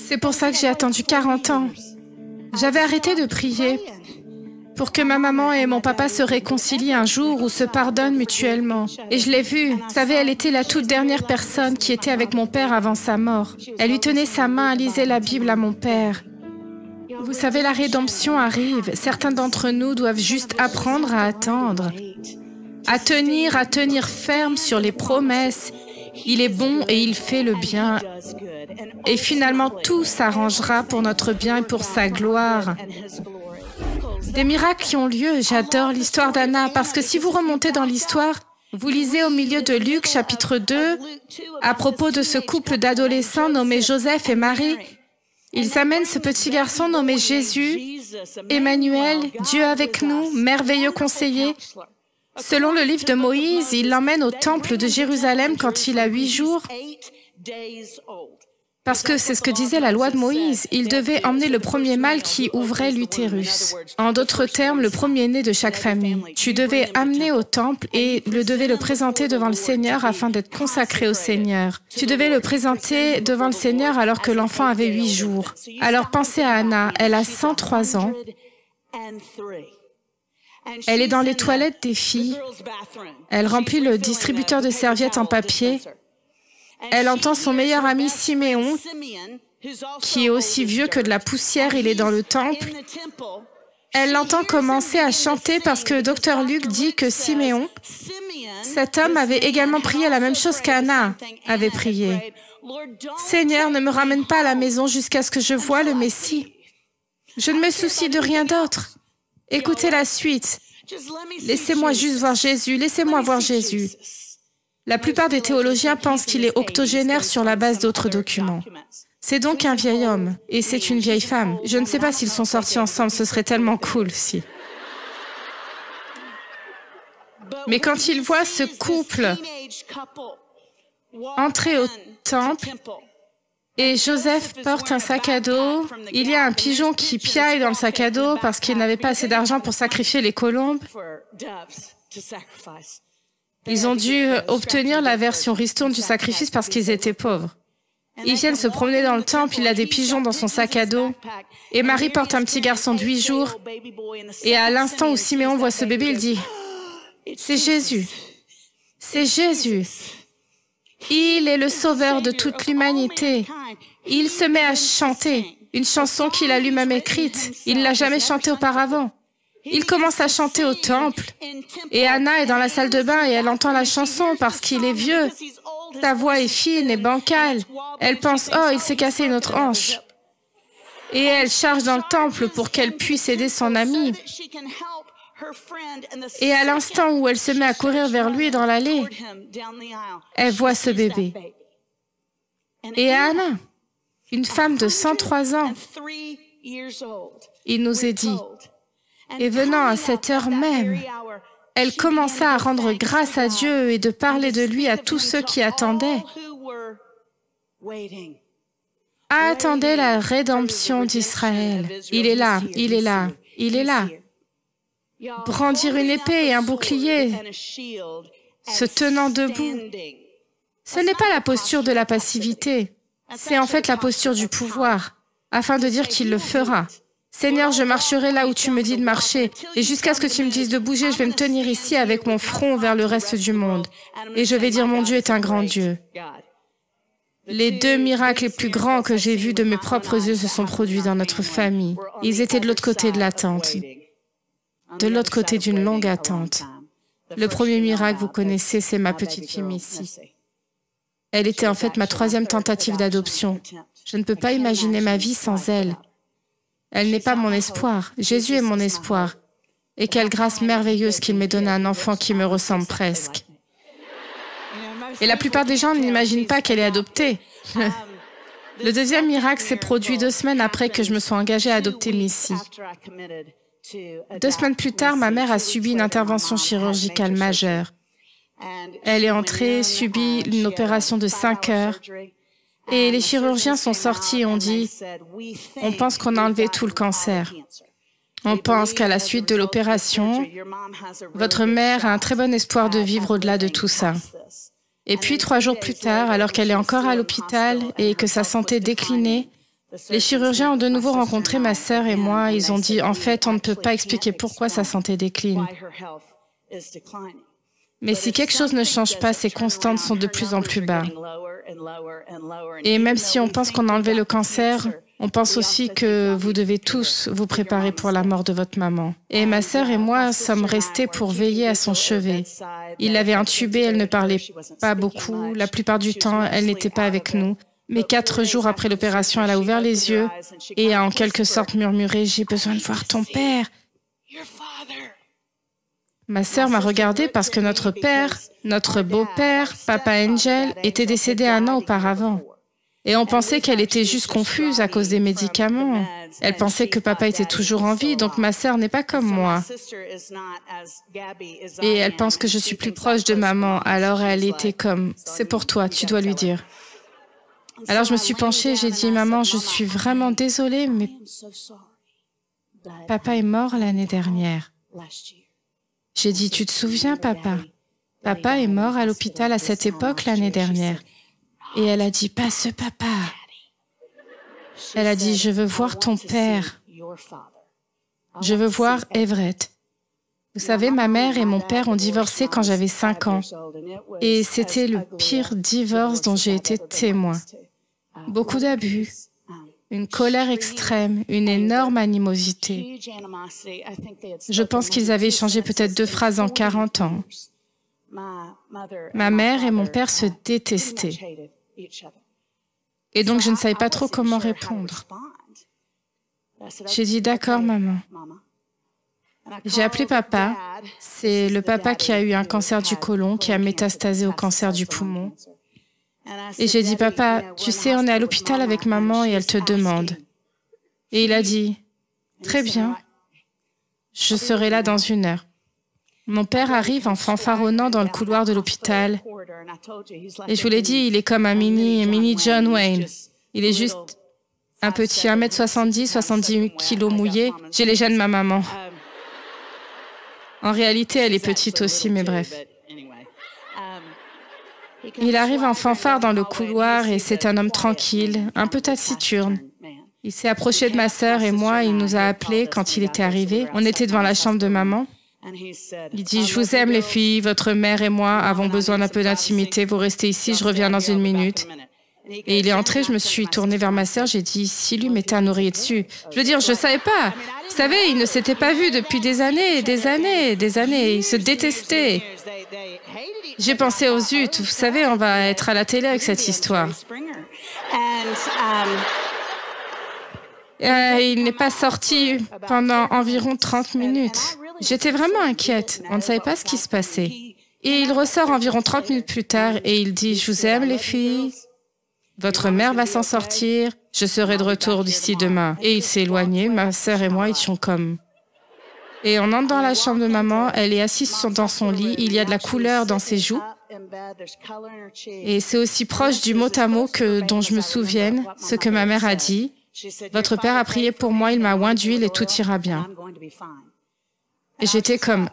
C'est pour ça que j'ai attendu 40 ans. J'avais arrêté de prier pour que ma maman et mon papa se réconcilient un jour ou se pardonnent mutuellement. Et je l'ai vue. Vous savez, elle était la toute dernière personne qui était avec mon père avant sa mort. Elle lui tenait sa main, lisait la Bible à mon père. Vous savez, la rédemption arrive. Certains d'entre nous doivent juste apprendre à attendre, à tenir ferme sur les promesses. Il est bon et il fait le bien. Et finalement, tout s'arrangera pour notre bien et pour sa gloire. Des miracles qui ont lieu. J'adore l'histoire d'Anna parce que si vous remontez dans l'histoire, vous lisez au milieu de Luc, chapitre 2, à propos de ce couple d'adolescents nommés Joseph et Marie. Ils amènent ce petit garçon nommé Jésus, Emmanuel, Dieu avec nous, merveilleux conseiller. Selon le livre de Moïse, il l'emmène au temple de Jérusalem quand il a 8 jours. Parce que c'est ce que disait la loi de Moïse. Il devait emmener le premier mâle qui ouvrait l'utérus. En d'autres termes, le premier-né de chaque famille. Tu devais amener au temple et devais le présenter devant le Seigneur afin d'être consacré au Seigneur. Tu devais le présenter devant le Seigneur alors que l'enfant avait 8 jours. Alors pensez à Anna, elle a 103 ans. Elle est dans les toilettes des filles. Elle remplit le distributeur de serviettes en papier. Elle entend son meilleur ami Siméon, qui est aussi vieux que de la poussière, il est dans le temple. Elle l'entend commencer à chanter parce que Dr Luc dit que Siméon, cet homme, avait également prié la même chose qu'Anna avait prié. « Seigneur, ne me ramène pas à la maison jusqu'à ce que je voie le Messie. Je ne me soucie de rien d'autre. Écoutez la suite. Laissez-moi juste voir Jésus, laissez-moi voir Jésus. » La plupart des théologiens pensent qu'il est octogénaire sur la base d'autres documents. C'est donc un vieil homme, et c'est une vieille femme. Je ne sais pas s'ils sont sortis ensemble, ce serait tellement cool, si. Mais quand il voit ce couple entrer au temple, et Joseph porte un sac à dos, il y a un pigeon qui piaille dans le sac à dos parce qu'il n'avait pas assez d'argent pour sacrifier les colombes. Ils ont dû obtenir la version ristourne du sacrifice parce qu'ils étaient pauvres. Ils viennent se promener dans le temple, il a des pigeons dans son sac à dos. Et Marie porte un petit garçon de 8 jours. Et à l'instant où Siméon voit ce bébé, il dit « C'est Jésus. C'est Jésus. Il est le sauveur de toute l'humanité. » Il se met à chanter une chanson qu'il a lui-même écrite. Il ne l'a jamais chantée auparavant. Il commence à chanter au temple et Anna est dans la salle de bain et elle entend la chanson parce qu'il est vieux. Sa voix est fine et bancale. Elle pense « Oh, il s'est cassé une autre hanche ». Et elle charge dans le temple pour qu'elle puisse aider son amie. Et à l'instant où elle se met à courir vers lui dans l'allée, elle voit ce bébé. Et Anna, une femme de 103 ans, il nous est dit, et venant à cette heure même, elle commença à rendre grâce à Dieu et de parler de lui à tous ceux qui attendaient. Attendez la rédemption d'Israël. Il est là, il est là, il est là. Brandir une épée et un bouclier, se tenant debout. Ce n'est pas la posture de la passivité, c'est en fait la posture du pouvoir, afin de dire qu'il le fera. Seigneur, je marcherai là où tu me dis de marcher, et jusqu'à ce que tu me dises de bouger, je vais me tenir ici avec mon front vers le reste du monde. Et je vais dire, mon Dieu est un grand Dieu. Les 2 miracles les plus grands que j'ai vus de mes propres yeux se sont produits dans notre famille. Ils étaient de l'autre côté de l'attente, de l'autre côté d'une longue attente. Le premier miracle, vous connaissez, c'est ma petite fille Missy. Elle était en fait ma 3e tentative d'adoption. Je ne peux pas imaginer ma vie sans elle. Elle n'est pas mon espoir. Jésus est mon espoir. Et quelle grâce merveilleuse qu'il m'ait donné un enfant qui me ressemble presque. Et la plupart des gens n'imaginent pas qu'elle est adoptée. Le 2e miracle s'est produit 2 semaines après que je me sois engagée à adopter Missy. 2 semaines plus tard, ma mère a subi une intervention chirurgicale majeure. Elle est entrée, subit une opération de 5 heures. Et les chirurgiens sont sortis et ont dit, on pense qu'on a enlevé tout le cancer. On pense qu'à la suite de l'opération, votre mère a un très bon espoir de vivre au-delà de tout ça. Et puis 3 jours plus tard, alors qu'elle est encore à l'hôpital et que sa santé déclinait, Les chirurgiens ont de nouveau rencontré ma sœur et moi. Ils ont dit, en fait, on ne peut pas expliquer pourquoi sa santé décline. Mais si quelque chose ne change pas, ses constantes sont de plus en plus bas. Et même si on pense qu'on a enlevé le cancer, on pense aussi que vous devez tous vous préparer pour la mort de votre maman. Et ma sœur et moi sommes restés pour veiller à son chevet. Il l'avait intubée, elle ne parlait pas beaucoup. La plupart du temps, elle n'était pas avec nous. Mais 4 jours après l'opération, elle a ouvert les yeux et a en quelque sorte murmuré « J'ai besoin de voir ton père ». Ma sœur m'a regardée parce que notre père, notre beau-père, Papa Angel, était décédé 1 an auparavant. Et on pensait qu'elle était juste confuse à cause des médicaments. Elle pensait que papa était toujours en vie, donc ma sœur n'est pas comme moi. Et elle pense que je suis plus proche de maman, alors elle était comme « C'est pour toi, tu dois lui dire ». Alors je me suis penchée, j'ai dit « Maman, je suis vraiment désolée, mais papa est mort l'année dernière. » J'ai dit « Tu te souviens, papa? Papa est mort à l'hôpital à cette époque l'année dernière. » Et elle a dit « Pas ce papa. » Elle a dit « Je veux voir ton père. Je veux voir Everett. » Vous savez, ma mère et mon père ont divorcé quand j'avais 5 ans. Et c'était le pire divorce dont j'ai été témoin. Beaucoup d'abus, une colère extrême, une énorme animosité. Je pense qu'ils avaient échangé peut-être 2 phrases en 40 ans. Ma mère et mon père se détestaient. Et donc, je ne savais pas trop comment répondre. J'ai dit, d'accord, maman. J'ai appelé papa. C'est le papa qui a eu un cancer du côlon, qui a métastasé au cancer du poumon. Et j'ai dit, papa, tu sais, on est à l'hôpital avec maman et elle te demande. Et il a dit, très bien, je serai là dans 1 heure. Mon père arrive en fanfaronnant dans le couloir de l'hôpital. Et je vous l'ai dit, il est comme un mini John Wayne. Il est juste un petit 1m70, 70 kilos mouillé. J'ai les gènes de ma maman. En réalité, elle est petite aussi, mais bref. Il arrive en fanfare dans le couloir et c'est un homme tranquille, un peu taciturne. Il s'est approché de ma sœur et moi, il nous a appelés quand il était arrivé. On était devant la chambre de maman. Il dit « Je vous aime les filles, votre mère et moi avons besoin d'un peu d'intimité, vous restez ici, je reviens dans 1 minute. » Et il est entré, je me suis tournée vers ma sœur, j'ai dit « Si lui mettait un oreiller dessus !» Je veux dire, je ne savais pas. Vous savez, ils ne s'étaient pas vus depuis des années, des années, des années. Ils se détestaient. J'ai pensé aux zut, vous savez, on va être à la télé avec cette histoire. Il n'est pas sorti pendant environ 30 minutes. J'étais vraiment inquiète, on ne savait pas ce qui se passait. Et il ressort environ 30 minutes plus tard et il dit « Je vous aime les filles, votre mère va s'en sortir, je serai de retour d'ici demain. » Et il s'est éloigné, ma sœur et moi étions comme... Et on entre dans la chambre de maman, elle est assise dans son lit, il y a de la couleur dans ses joues. Et c'est aussi proche du mot à mot dont je me souvienne, ce que ma mère a dit. « Votre père a prié pour moi, il m'a oint d'huile et tout ira bien. » Et j'étais comme...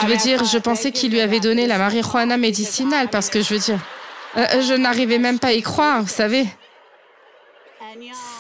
Je veux dire, je pensais qu'il lui avait donné la marijuana médicinale parce que je veux dire... je n'arrivais même pas à y croire, vous savez.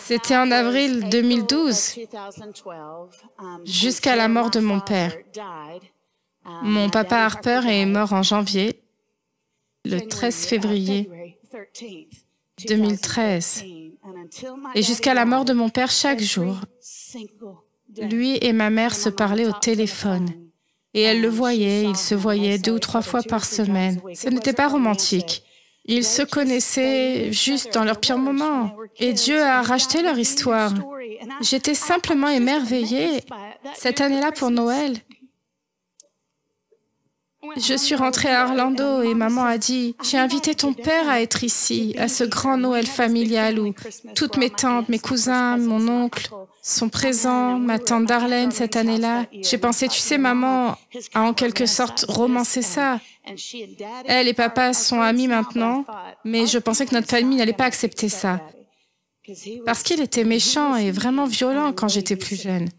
C'était en avril 2012, jusqu'à la mort de mon père. Mon papa Harper est mort en janvier, le 13 février 2013. Et jusqu'à la mort de mon père, chaque jour, lui et ma mère se parlaient au téléphone. Et elle le voyait, ils se voyaient 2 ou 3 fois par semaine. Ce n'était pas romantique. Ils se connaissaient juste dans leurs pires moments. Et Dieu a racheté leur histoire. J'étais simplement émerveillée. Cette année-là, pour Noël, je suis rentrée à Orlando et maman a dit « J'ai invité ton père à être ici, à ce grand Noël familial où toutes mes tantes, mes cousins, mon oncle sont présents, ma tante Darlene cette année-là. » J'ai pensé « Tu sais, maman a en quelque sorte romancé ça. Elle et papa sont amis maintenant, mais je pensais que notre famille n'allait pas accepter ça. Parce qu'il était méchant et vraiment violent quand j'étais plus jeune.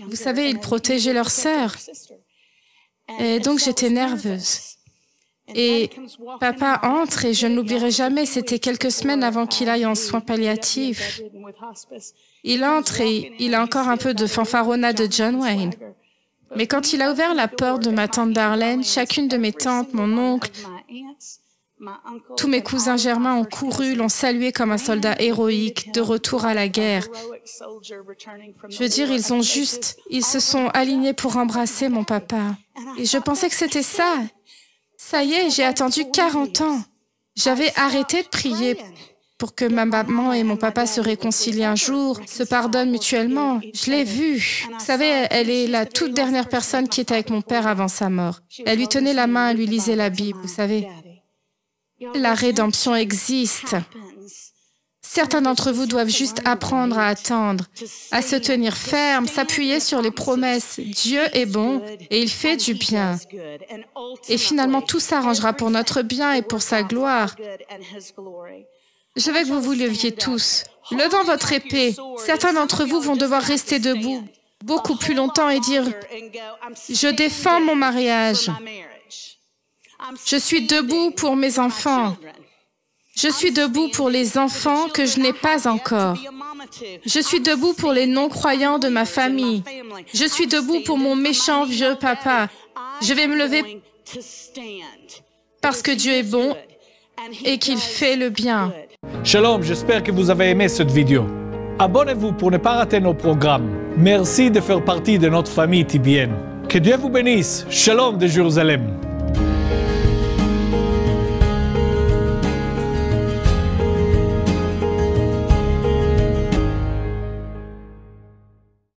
Vous savez, il protégeait leur sœur. Et donc j'étais nerveuse. Et papa entre, et je ne l'oublierai jamais, c'était quelques semaines avant qu'il aille en soins palliatifs. Il entre et il a encore un peu de fanfaronnade de John Wayne. Mais quand il a ouvert la porte de ma tante Darlene, chacune de mes tantes, mon oncle, tous mes cousins germains ont couru, l'ont salué comme un soldat héroïque, de retour à la guerre. Je veux dire, ils se sont alignés pour embrasser mon papa. Et je pensais que c'était ça. Ça y est, j'ai attendu 40 ans. J'avais arrêté de prier pour que ma maman et mon papa se réconcilient un jour, se pardonnent mutuellement. Je l'ai vue. Vous savez, elle est la toute dernière personne qui était avec mon père avant sa mort. Elle lui tenait la main, elle lui lisait la Bible, vous savez. La rédemption existe. Certains d'entre vous doivent juste apprendre à attendre, à se tenir ferme, s'appuyer sur les promesses. Dieu est bon et il fait du bien. Et finalement, tout s'arrangera pour notre bien et pour sa gloire. Je veux que vous vous leviez tous. Levant votre épée, certains d'entre vous vont devoir rester debout beaucoup plus longtemps et dire « Je défends mon mariage. Je suis debout pour mes enfants. Je suis debout pour les enfants que je n'ai pas encore. Je suis debout pour les non-croyants de ma famille. Je suis debout pour mon méchant vieux papa. Je vais me lever parce que Dieu est bon et qu'il fait le bien. » Shalom, j'espère que vous avez aimé cette vidéo. Abonnez-vous pour ne pas rater nos programmes. Merci de faire partie de notre famille TBN. Que Dieu vous bénisse. Shalom de Jérusalem.